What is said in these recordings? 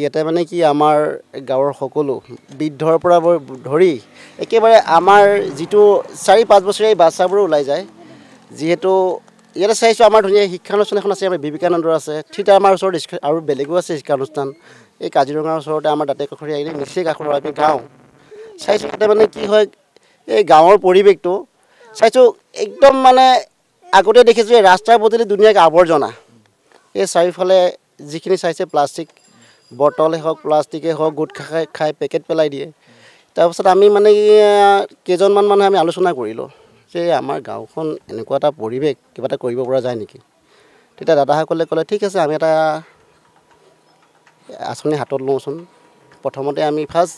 ইয়াতে মানে কি আমাৰ গাঁৱৰ সকলো বৃদ্ধৰ পৰা ধৰি একেবাৰে আমাৰ যিটো 4-5 বছৰীয়া এই বাচ্চাবোৰো ওলাই যায় যিহেতু ইয়াতে চাইছোঁ আমাৰ ধুনীয়া শিক্ষানুষ্ঠান এখন আছে আমাৰ বিবেকানন্দৰ আছে ঠিক আমাৰ ওচৰত আৰু বেলেগো আছে শিক্ষানুষ্ঠান এই কাজিৰঙাৰ ওচৰতে আমাৰ দাঁতে কাষৰীয়া আহিলে নিশ্চয় কাষৰ আমি গাঁও চাইছোঁ তাতে মানে কি হয় এই গাঁৱৰ পৰিৱেশটো চাইছোঁ একদম মানে আগতে দেখিছোঁ এই ৰাস্তাৰ পদূলি ধুনীয়াকৈ আৱৰ্জনা এই চাৰিওফালে যিখিনি চাইছে প্লাষ্টিক বটলে হওক প্লাষ্টিকে হওক গোট খাই পেকেট পেলাই দিয়ে তাৰপিছত আমি মানে কেইজনমান মানুহে আমি আলোচনা কৰিলোঁ যে আমাৰ গাঁওখন এনেকুৱা এটা পৰিৱেশ কিবা এটা কৰিব পৰা যায় নেকি তেতিয়া দাদাসকলে ক'লে ঠিক আছে আমি এটা আঁচনি হাতত লওঁচোন প্ৰথমতে আমি ফাৰ্ষ্ট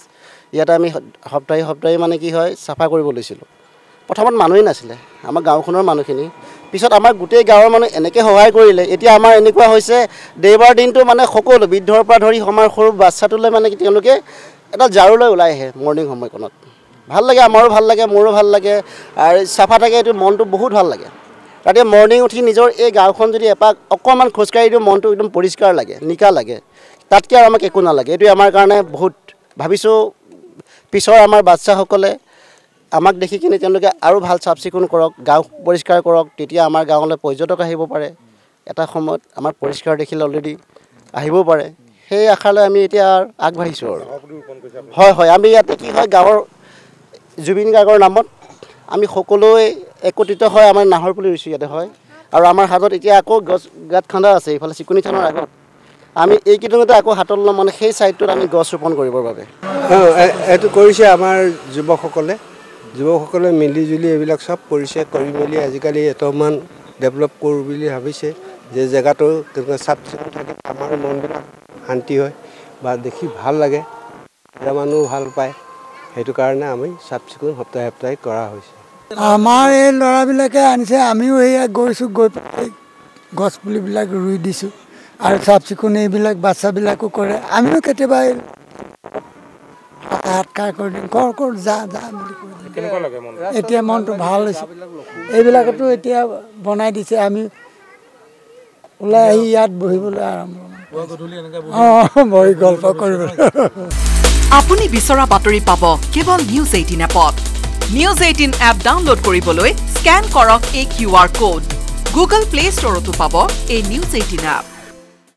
ইয়াতে আমি সপ্তাহে মানে কি হয় চাফা কৰিব লৈছিলোঁ প্ৰথমত মানুহেই নাছিলে আমাৰ গাঁওখনৰ মানুহখিনি পিছত আমাৰ গোটেই গাঁৱৰ মানুহ এনেকৈ সহায় কৰিলে এতিয়া আমাৰ এনেকুৱা হৈছে দেওবাৰ দিনটো মানে সকলো বৃদ্ধৰ পৰা ধৰি আমাৰ সৰু বাচ্চাটোলৈ মানে তেওঁলোকে এটা ঝাৰু লৈ ওলাই আহে মৰ্ণিং সময়কণত ভাল লাগে আমাৰো ভাল লাগে মোৰো ভাল লাগে আৰু চাফা থাকে এইটো মনটো বহুত ভাল লাগে ৰাতিপুৱা মৰ্ণিং উঠি নিজৰ এই গাঁওখন যদি এপাক অকণমান খোজকাঢ়ি দিওঁ মনটো একদম পৰিষ্কাৰ লাগে নিকা লাগে তাতকৈ আৰু আমাক একো নালাগে এইটোৱে আমাৰ কাৰণে বহুত ভাবিছোঁ পিছৰ আমাৰ বাচ্চাসকলে আমাক দেখি কিনে তেওঁলোকে আৰু ভাল চাফ চিকুণ কৰক গাঁও পৰিষ্কাৰ কৰক তেতিয়া আমাৰ গাঁৱলৈ পৰ্যটক আহিব পাৰে এটা সময়ত আমাৰ পৰিষ্কাৰ দেখিলে অলৰেডি আহিবও পাৰে সেই আশালৈ আমি এতিয়া আগবাঢ়িছোঁ আৰু হয় আমি ইয়াতে কি হয় গাঁৱৰ জুবিন গাৰ্গৰ নামত আমি সকলোৱে একত্ৰিত হয় আমাৰ নাহৰ পুলি ৰুইছোঁ ইয়াতে হয় আৰু আমাৰ হাতত এতিয়া আকৌ গছ গাঁত খান্দা আছে এইফালে চিকুনি থানৰ আগত আমি এইকেইদিনতে আকৌ হাতত ল'ম মানে সেই ছাইডটোত আমি গছ ৰোপণ কৰিবৰ বাবে এইটো কৰিছে আমাৰ যুৱকসকলে মিলিজুলি এইবিলাক চব কৰিছে কৰি মেলি আজিকালি এটামান ডেভেলপ কৰোঁ বুলি ভাবিছে যে জেগাটো চাফ চিকুণ থাকে আমাৰ মনবিলাক শান্তি হয় বা দেখি ভাল লাগে মানুহ ভাল পায় সেইটো কাৰণে আমি চাফ চিকুণ সপ্তাহে কৰা হৈছে আমাৰ এই ল'ৰাবিলাকে আনিছে আমিও এয়া গৈছোঁ গৈ পেলাই গছ পুলিবিলাক ৰুই দিছোঁ আৰু চাফ চিকুণ এইবিলাক বাচ্চাবিলাকো কৰে আমিও কেতিয়াবা হাত খাই কৰি দিওঁ কৰ যা বুলি কৈ দিওঁ এতিয়া মনটো ভাল হৈছে এইবিলাকতো এতিয়া বনাই দিছে আমি ওলাই আহি ইয়াত বহিবলৈ আৰম্ভ বহি গল্প কৰিবলৈ আপুনি বিচৰা বাতৰি পাব কেৱল নিউজ 18 এপত নিউজ 18 এপ ডাউনলোড কৰিবলৈ স্ক্যান কৰক এই QR কোড গুগল প্লে ষ্টৰতো পাব এই নিউজ 18 এপ